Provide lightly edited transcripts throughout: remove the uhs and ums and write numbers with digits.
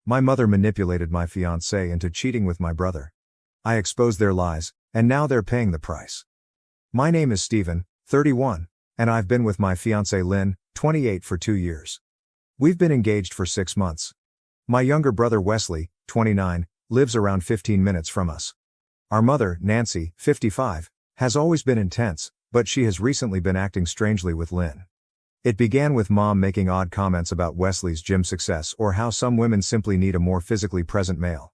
My mother manipulated my fiancé into cheating with my brother. I exposed their lies, and now they're paying the price. My name is Steven, 31, and I've been with my fiancée Lynn, 28 for 2 years. We've been engaged for 6 months. My younger brother Wesley, 29, lives around 15 minutes from us. Our mother, Nancy, 55, has always been intense, but she has recently been acting strangely with Lynn. It began with Mom making odd comments about Wesley's gym success or how some women simply need a more physically present male.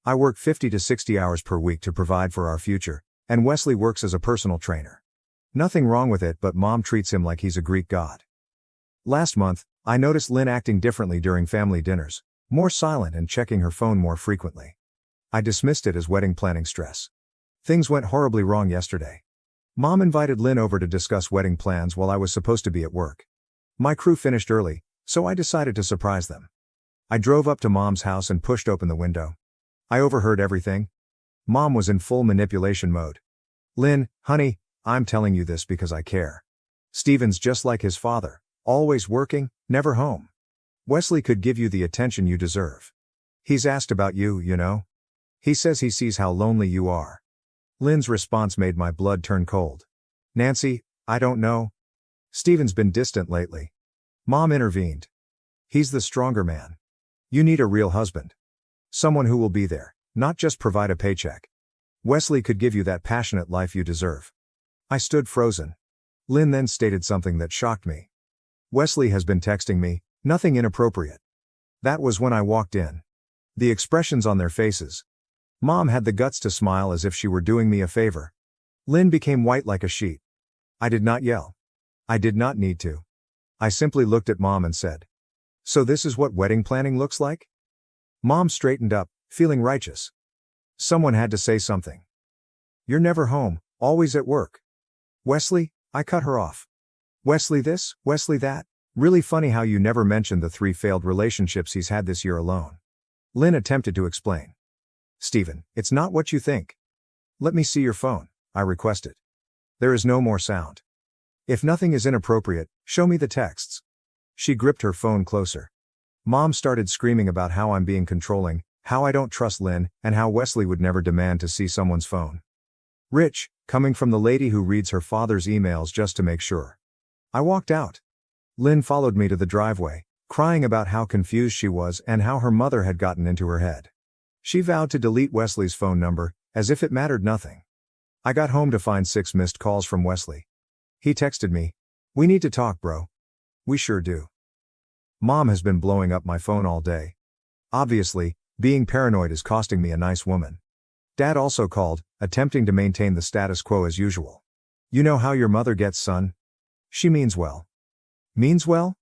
I work 50 to 60 hours per week to provide for our future, and Wesley works as a personal trainer. Nothing wrong with it, but Mom treats him like he's a Greek god. Last month, I noticed Lynn acting differently during family dinners, more silent and checking her phone more frequently. I dismissed it as wedding planning stress. Things went horribly wrong yesterday. Mom invited Lynn over to discuss wedding plans while I was supposed to be at work. My crew finished early, so I decided to surprise them. I drove up to Mom's house and pushed open the window. I overheard everything. Mom was in full manipulation mode. "Lynn, honey, I'm telling you this because I care. Steven's just like his father, always working, never home. Wesley could give you the attention you deserve. He's asked about you, you know. He says he sees how lonely you are." Lynn's response made my blood turn cold. "Nancy, I don't know. Steven's been distant lately." Mom intervened. "He's the stronger man. You need a real husband. Someone who will be there, not just provide a paycheck. Wesley could give you that passionate life you deserve." I stood frozen. Lynn then stated something that shocked me. "Wesley has been texting me, nothing inappropriate." That was when I walked in. The expressions on their faces. Mom had the guts to smile as if she were doing me a favor. Lynn became white like a sheet. I did not yell. I did not need to. I simply looked at Mom and said, "So this is what wedding planning looks like?" Mom straightened up, feeling righteous. Someone had to say something. "You're never home, always at work." "Wesley," I cut her off. "Wesley this, Wesley that. Really funny how you never mentioned the 3 failed relationships he's had this year alone." Lynn attempted to explain. "Steven, it's not what you think." "Let me see your phone," I requested. There is no more sound. "If nothing is inappropriate, show me the texts." She gripped her phone closer. Mom started screaming about how I'm being controlling, how I don't trust Lynn, and how Wesley would never demand to see someone's phone. Rich, coming from the lady who reads her father's emails just to make sure. I walked out. Lynn followed me to the driveway, crying about how confused she was and how her mother had gotten into her head. She vowed to delete Wesley's phone number, as if it mattered nothing. I got home to find 6 missed calls from Wesley. He texted me, "We need to talk, bro." "We sure do." Mom has been blowing up my phone all day. Obviously, being paranoid is costing me a nice woman. Dad also called, attempting to maintain the status quo as usual. "You know how your mother gets, son? She means well." Means well?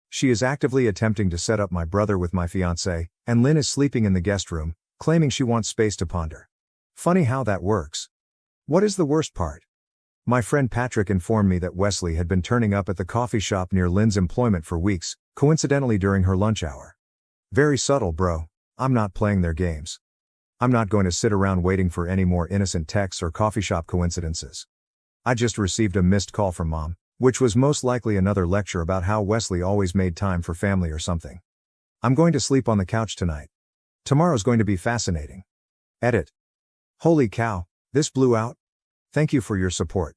She is actively attempting to set up my brother with my fiancé, and Lynn is sleeping in the guest room, claiming she wants space to ponder. Funny how that works. What is the worst part? My friend Patrick informed me that Wesley had been turning up at the coffee shop near Lynn's employment for weeks, coincidentally during her lunch hour. Very subtle, bro. I'm not playing their games. I'm not going to sit around waiting for any more innocent texts or coffee shop coincidences. I just received a missed call from Mom, which was most likely another lecture about how Wesley always made time for family or something. I'm going to sleep on the couch tonight. Tomorrow's going to be fascinating. Edit. Holy cow, this blew out? Thank you for your support.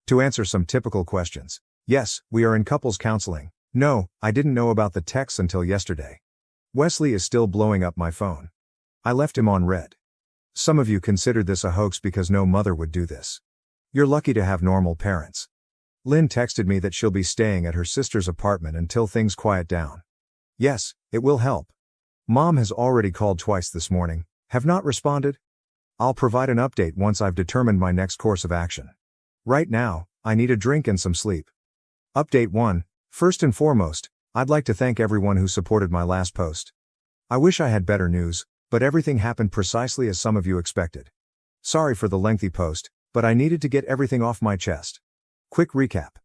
To answer some typical questions. Yes, we are in couples counseling. No, I didn't know about the texts until yesterday. Wesley is still blowing up my phone. I left him on red. Some of you considered this a hoax because no mother would do this. You're lucky to have normal parents. Lynn texted me that she'll be staying at her sister's apartment until things quiet down. Yes, it will help. Mom has already called twice this morning, have not responded. I'll provide an update once I've determined my next course of action. Right now, I need a drink and some sleep. Update 1. First and foremost, I'd like to thank everyone who supported my last post. I wish I had better news, but everything happened precisely as some of you expected. Sorry for the lengthy post, but I needed to get everything off my chest. Quick recap.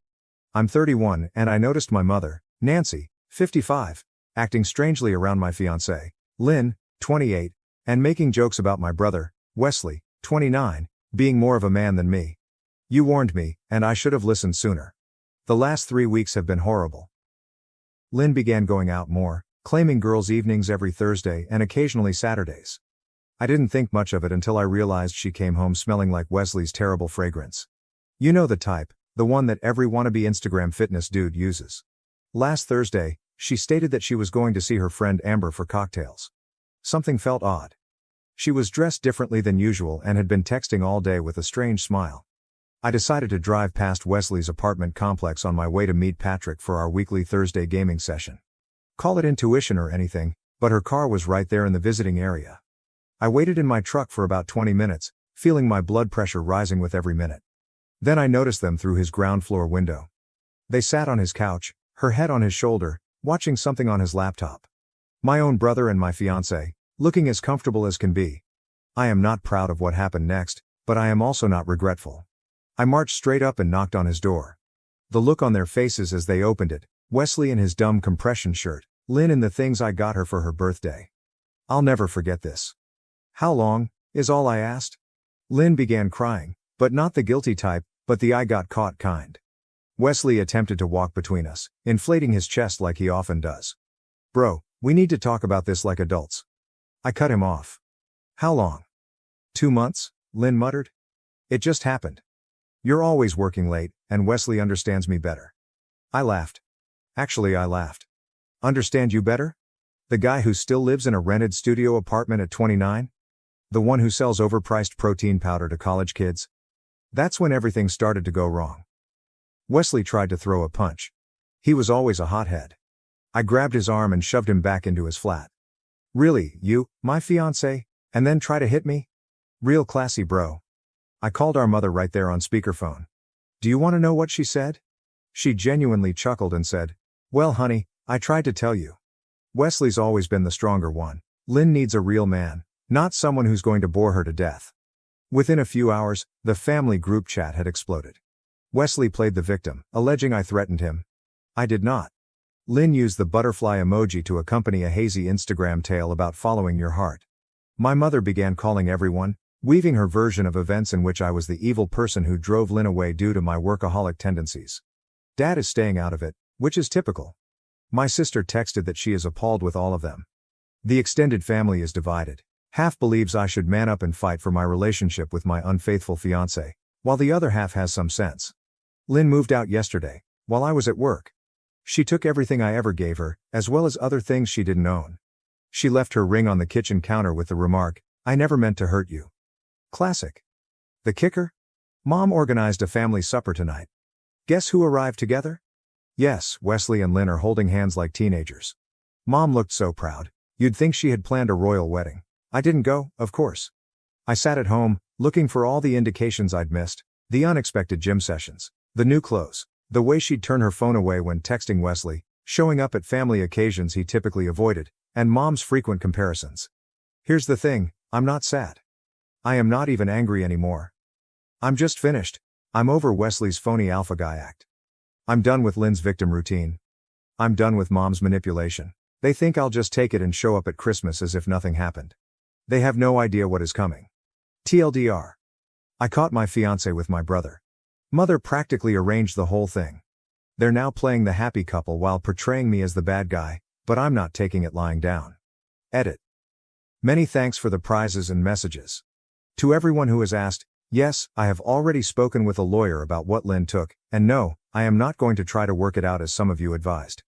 I'm 31 and I noticed my mother, Nancy, 55, acting strangely around my fiancé, Lynn, 28, and making jokes about my brother, Wesley, 29, being more of a man than me. You warned me, and I should have listened sooner. The last 3 weeks have been horrible. Lynn began going out more, claiming girls' evenings every Thursday and occasionally Saturdays. I didn't think much of it until I realized she came home smelling like Wesley's terrible fragrance. You know the type, the one that every wannabe Instagram fitness dude uses. Last Thursday, she stated that she was going to see her friend Amber for cocktails. Something felt odd. She was dressed differently than usual and had been texting all day with a strange smile. I decided to drive past Wesley's apartment complex on my way to meet Patrick for our weekly Thursday gaming session. Call it intuition or anything, but her car was right there in the visiting area. I waited in my truck for about 20 minutes, feeling my blood pressure rising with every minute. Then I noticed them through his ground floor window. They sat on his couch, her head on his shoulder, watching something on his laptop. My own brother and my fiancée, looking as comfortable as can be. I am not proud of what happened next, but I am also not regretful. I marched straight up and knocked on his door. The look on their faces as they opened it, Wesley in his dumb compression shirt, Lynn in the things I got her for her birthday. I'll never forget this. How long, is all I asked? Lynn began crying, but not the guilty type, but the I got caught kind. Wesley attempted to walk between us, inflating his chest like he often does. Bro, we need to talk about this like adults. I cut him off. How long? 2 months, Lynn muttered. It just happened. You're always working late, and Wesley understands me better. I laughed. Actually, I laughed. Understand you better? The guy who still lives in a rented studio apartment at 29? The one who sells overpriced protein powder to college kids? That's when everything started to go wrong. Wesley tried to throw a punch. He was always a hothead. I grabbed his arm and shoved him back into his flat. Really, you, my fiancé, and then try to hit me? Real classy, bro. I called our mother right there on speakerphone. Do you want to know what she said? She genuinely chuckled and said, well, honey, I tried to tell you. Wesley's always been the stronger one. Lynn needs a real man, not someone who's going to bore her to death. Within a few hours, the family group chat had exploded. Wesley played the victim, alleging I threatened him. I did not. Lynn used the butterfly emoji to accompany a hazy Instagram tale about following your heart. My mother began calling everyone, weaving her version of events in which I was the evil person who drove Lynn away due to my workaholic tendencies. Dad is staying out of it, which is typical. My sister texted that she is appalled with all of them. The extended family is divided. Half believes I should man up and fight for my relationship with my unfaithful fiancé, while the other half has some sense. Lynn moved out yesterday, while I was at work. She took everything I ever gave her, as well as other things she didn't own. She left her ring on the kitchen counter with the remark, I never meant to hurt you. Classic. The kicker? Mom organized a family supper tonight. Guess who arrived together? Yes, Wesley and Lynn are holding hands like teenagers. Mom looked so proud. You'd think she had planned a royal wedding. I didn't go, of course. I sat at home, looking for all the indications I'd missed, the unexpected gym sessions, the new clothes, the way she'd turn her phone away when texting Wesley, showing up at family occasions he typically avoided, and Mom's frequent comparisons. Here's the thing, I'm not sad. I am not even angry anymore. I'm just finished. I'm over Wesley's phony alpha guy act. I'm done with Lynn's victim routine. I'm done with Mom's manipulation. They think I'll just take it and show up at Christmas as if nothing happened. They have no idea what is coming. TLDR. I caught my fiancé with my brother. Mother practically arranged the whole thing. They're now playing the happy couple while portraying me as the bad guy, but I'm not taking it lying down. Edit. Many thanks for the prizes and messages. To everyone who has asked, yes, I have already spoken with a lawyer about what Lynn took, and no, I am not going to try to work it out as some of you advised.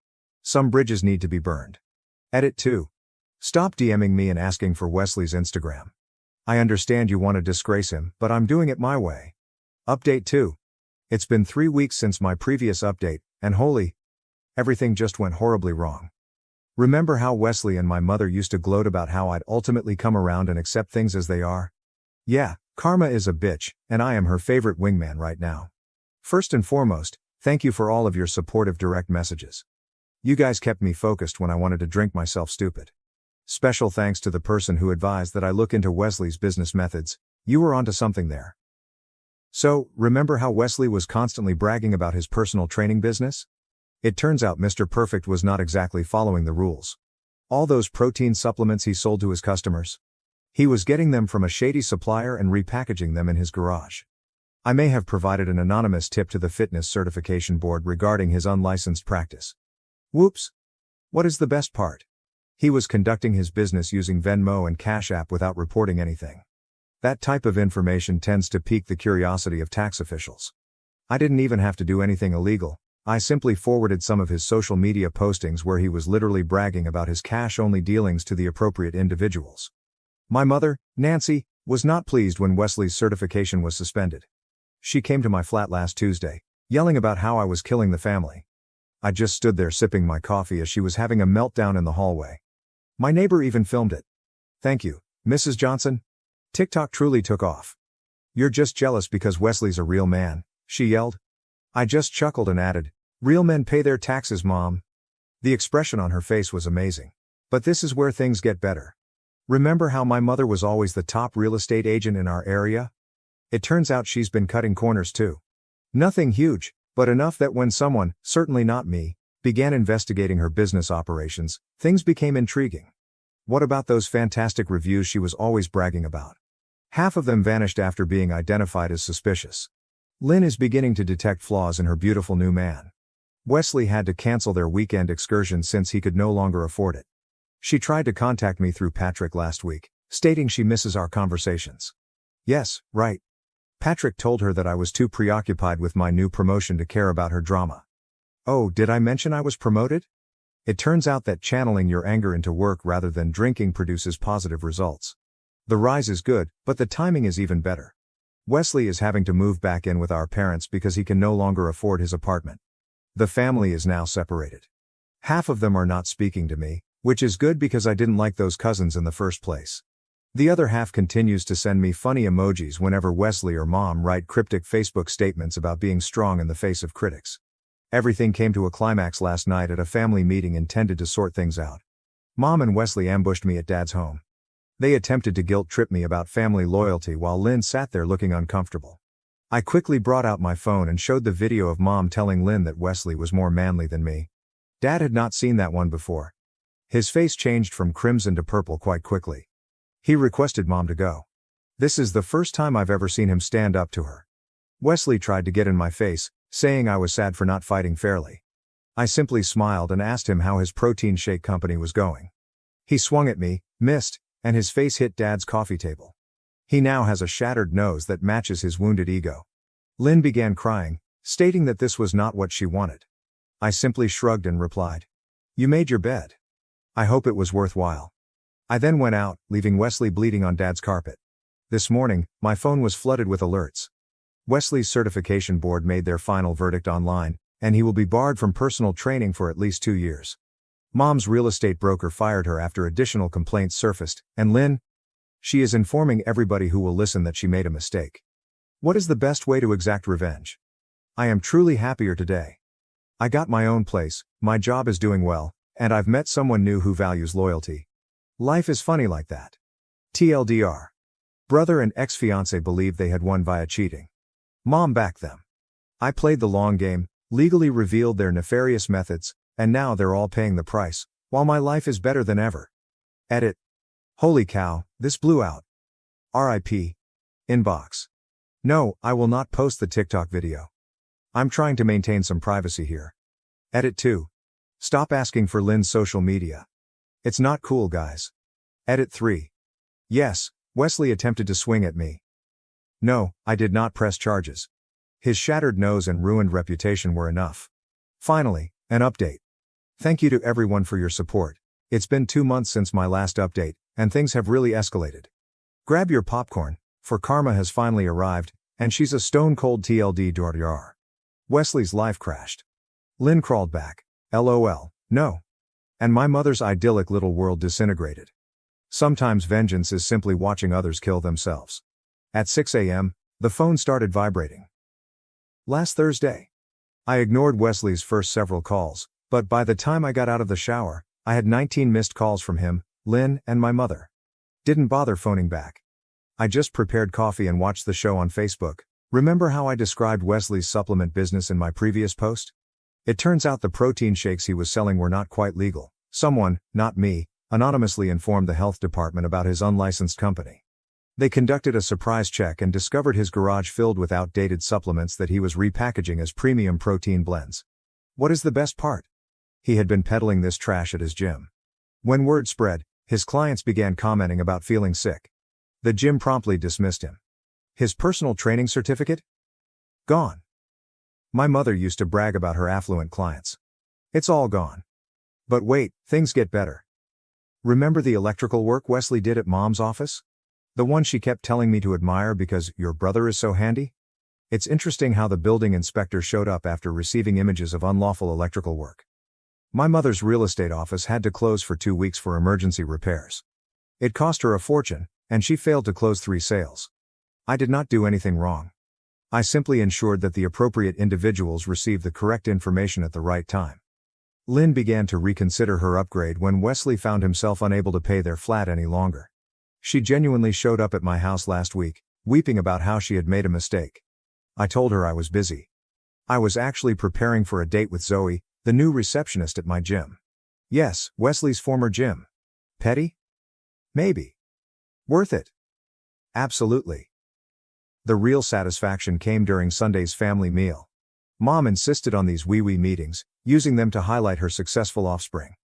Some bridges need to be burned. Edit 2. Stop DMing me and asking for Wesley's Instagram. I understand you want to disgrace him, but I'm doing it my way. Update 2. It's been 3 weeks since my previous update, and holy, everything just went horribly wrong. Remember how Wesley and my mother used to gloat about how I'd ultimately come around and accept things as they are? Yeah, karma is a bitch, and I am her favorite wingman right now. First and foremost, thank you for all of your supportive direct messages. You guys kept me focused when I wanted to drink myself stupid. Special thanks to the person who advised that I look into Wesley's business methods. You were onto something there. So, remember how Wesley was constantly bragging about his personal training business? It turns out Mr. Perfect was not exactly following the rules. All those protein supplements he sold to his customers, he was getting them from a shady supplier and repackaging them in his garage. I may have provided an anonymous tip to the fitness certification board regarding his unlicensed practice. Whoops. What is the best part? He was conducting his business using Venmo and Cash App without reporting anything. That type of information tends to pique the curiosity of tax officials. I didn't even have to do anything illegal. I simply forwarded some of his social media postings where he was literally bragging about his cash-only dealings to the appropriate individuals. My mother, Nancy, was not pleased when Wesley's certification was suspended. She came to my flat last Tuesday, yelling about how I was killing the family. I just stood there sipping my coffee as she was having a meltdown in the hallway. My neighbor even filmed it. Thank you, Mrs. Johnson. TikTok truly took off. You're just jealous because Wesley's a real man, she yelled. I just chuckled and added, real men pay their taxes, Mom. The expression on her face was amazing. But this is where things get better. Remember how my mother was always the top real estate agent in our area? It turns out she's been cutting corners too. Nothing huge, but enough that when someone, certainly not me, began investigating her business operations, things became intriguing. What about those fantastic reviews she was always bragging about? Half of them vanished after being identified as suspicious. Lynn is beginning to detect flaws in her beautiful new man. Wesley had to cancel their weekend excursion since he could no longer afford it. She tried to contact me through Patrick last week, stating she misses our conversations. Yes, right. Patrick told her that I was too preoccupied with my new promotion to care about her drama. Oh, did I mention I was promoted? It turns out that channeling your anger into work rather than drinking produces positive results. The rise is good, but the timing is even better. Wesley is having to move back in with our parents because he can no longer afford his apartment. The family is now separated. Half of them are not speaking to me, which is good because I didn't like those cousins in the first place. The other half continues to send me funny emojis whenever Wesley or Mom write cryptic Facebook statements about being strong in the face of critics. Everything came to a climax last night at a family meeting intended to sort things out. Mom and Wesley ambushed me at Dad's home. They attempted to guilt-trip me about family loyalty while Lynn sat there looking uncomfortable. I quickly brought out my phone and showed the video of Mom telling Lynn that Wesley was more manly than me. Dad had not seen that one before. His face changed from crimson to purple quite quickly. He requested Mom to go. This is the first time I've ever seen him stand up to her. Wesley tried to get in my face, saying I was sad for not fighting fairly. I simply smiled and asked him how his protein shake company was going. He swung at me, missed, and his face hit Dad's coffee table. He now has a shattered nose that matches his wounded ego. Lynn began crying, stating that this was not what she wanted. I simply shrugged and replied, "You made your bed. I hope it was worthwhile." I then went out, leaving Wesley bleeding on Dad's carpet. This morning, my phone was flooded with alerts. Wesley's certification board made their final verdict online, and he will be barred from personal training for at least 2 years. Mom's real estate broker fired her after additional complaints surfaced, and Lynn? She is informing everybody who will listen that she made a mistake. What is the best way to exact revenge? I am truly happier today. I got my own place, my job is doing well, and I've met someone new who values loyalty. Life is funny like that. TLDR. Brother and ex-fiancé believed they had won via cheating. Mom backed them. I played the long game, legally revealed their nefarious methods, and now they're all paying the price, while my life is better than ever. Edit. Holy cow, this blew out. RIP. Inbox. No, I will not post the TikTok video. I'm trying to maintain some privacy here. Edit 2. Stop asking for Lynn's social media. It's not cool, guys. Edit 3. Yes, Wesley attempted to swing at me. No, I did not press charges. His shattered nose and ruined reputation were enough. Finally, an update. Thank you to everyone for your support. It's been 2 months since my last update, and things have really escalated. Grab your popcorn, for Karma has finally arrived, and she's a stone-cold TLDR. Wesley's life crashed. Lynn crawled back. LOL, no. And my mother's idyllic little world disintegrated. Sometimes vengeance is simply watching others kill themselves. At 6 a.m., the phone started vibrating. Last Thursday. I ignored Wesley's first several calls, but by the time I got out of the shower, I had 19 missed calls from him, Lynn, and my mother. Didn't bother phoning back. I just prepared coffee and watched the show on Facebook. Remember how I described Wesley's supplement business in my previous post? It turns out the protein shakes he was selling were not quite legal. Someone, not me, anonymously informed the health department about his unlicensed company. They conducted a surprise check and discovered his garage filled with outdated supplements that he was repackaging as premium protein blends. What is the best part? He had been peddling this trash at his gym. When word spread, his clients began commenting about feeling sick. The gym promptly dismissed him. His personal training certificate? Gone. My mother used to brag about her affluent clients. It's all gone. But wait, things get better. Remember the electrical work Wesley did at Mom's office? The one she kept telling me to admire because your brother is so handy? It's interesting how the building inspector showed up after receiving images of unlawful electrical work. My mother's real estate office had to close for 2 weeks for emergency repairs. It cost her a fortune, and she failed to close 3 sales. I did not do anything wrong. I simply ensured that the appropriate individuals received the correct information at the right time. Lynn began to reconsider her upgrade when Wesley found himself unable to pay their flat any longer. She genuinely showed up at my house last week, weeping about how she had made a mistake. I told her I was busy. I was actually preparing for a date with Zoe, the new receptionist at my gym. Yes, Wesley's former gym. Petty? Maybe. Worth it? Absolutely. The real satisfaction came during Sunday's family meal. Mom insisted on these wee-wee meetings, using them to highlight her successful offspring.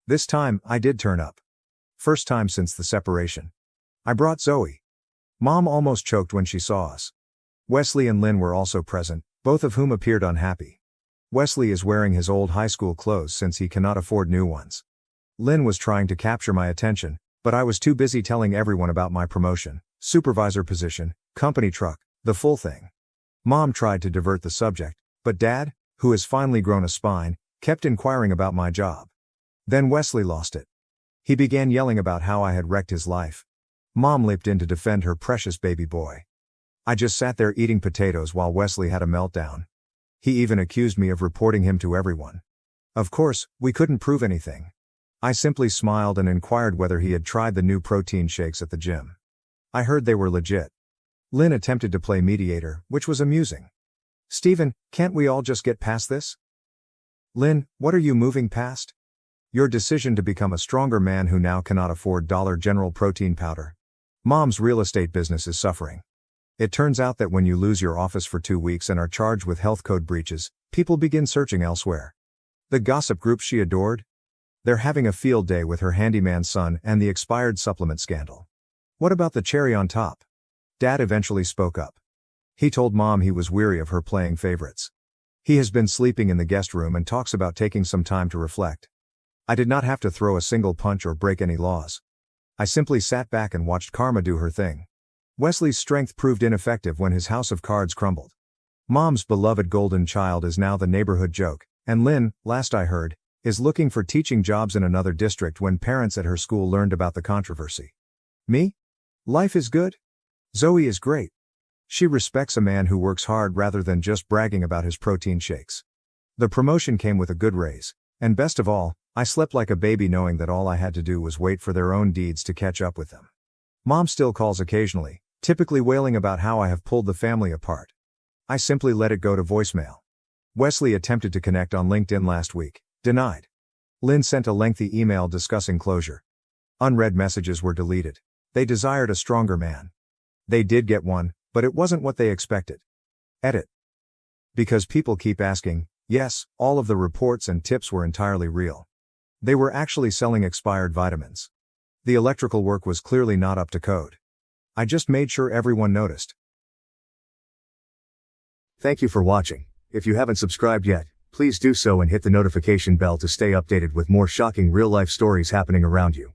This time, I did turn up. First time since the separation. I brought Zoe. Mom almost choked when she saw us. Wesley and Lynn were also present, both of whom appeared unhappy. Wesley is wearing his old high school clothes since he cannot afford new ones. Lynn was trying to capture my attention, but I was too busy telling everyone about my promotion, supervisor position, company truck, the full thing. Mom tried to divert the subject, but Dad, who has finally grown a spine, kept inquiring about my job. Then Wesley lost it. He began yelling about how I had wrecked his life. Mom leaped in to defend her precious baby boy. I just sat there eating potatoes while Wesley had a meltdown. He even accused me of reporting him to everyone. Of course, we couldn't prove anything. I simply smiled and inquired whether he had tried the new protein shakes at the gym. I heard they were legit. Lynn attempted to play mediator, which was amusing. Steven, can't we all just get past this? Lynn, what are you moving past? Your decision to become a stronger man who now cannot afford Dollar General protein powder. Mom's real estate business is suffering. It turns out that when you lose your office for 2 weeks and are charged with health code breaches, people begin searching elsewhere. The gossip group she adored? They're having a field day with her handyman son and the expired supplement scandal. What about the cherry on top? Dad eventually spoke up. He told Mom he was weary of her playing favorites. He has been sleeping in the guest room and talks about taking some time to reflect. I did not have to throw a single punch or break any laws. I simply sat back and watched karma do her thing. Wesley's strength proved ineffective when his house of cards crumbled. Mom's beloved golden child is now the neighborhood joke, and Lynn, last I heard, is looking for teaching jobs in another district when parents at her school learned about the controversy. Me? Life is good. Zoe is great. She respects a man who works hard rather than just bragging about his protein shakes. The promotion came with a good raise, and best of all, I slept like a baby knowing that all I had to do was wait for their own deeds to catch up with them. Mom still calls occasionally, typically wailing about how I have pulled the family apart. I simply let it go to voicemail. Wesley attempted to connect on LinkedIn last week, denied. Lynn sent a lengthy email discussing closure. Unread messages were deleted. They desired a stronger man. They did get one, but it wasn't what they expected. Edit. Because people keep asking, yes, all of the reports and tips were entirely real. They were actually selling expired vitamins. The electrical work was clearly not up to code. I just made sure everyone noticed. Thank you for watching. If you haven't subscribed yet, please do so and hit the notification bell to stay updated with more shocking real-life stories happening around you.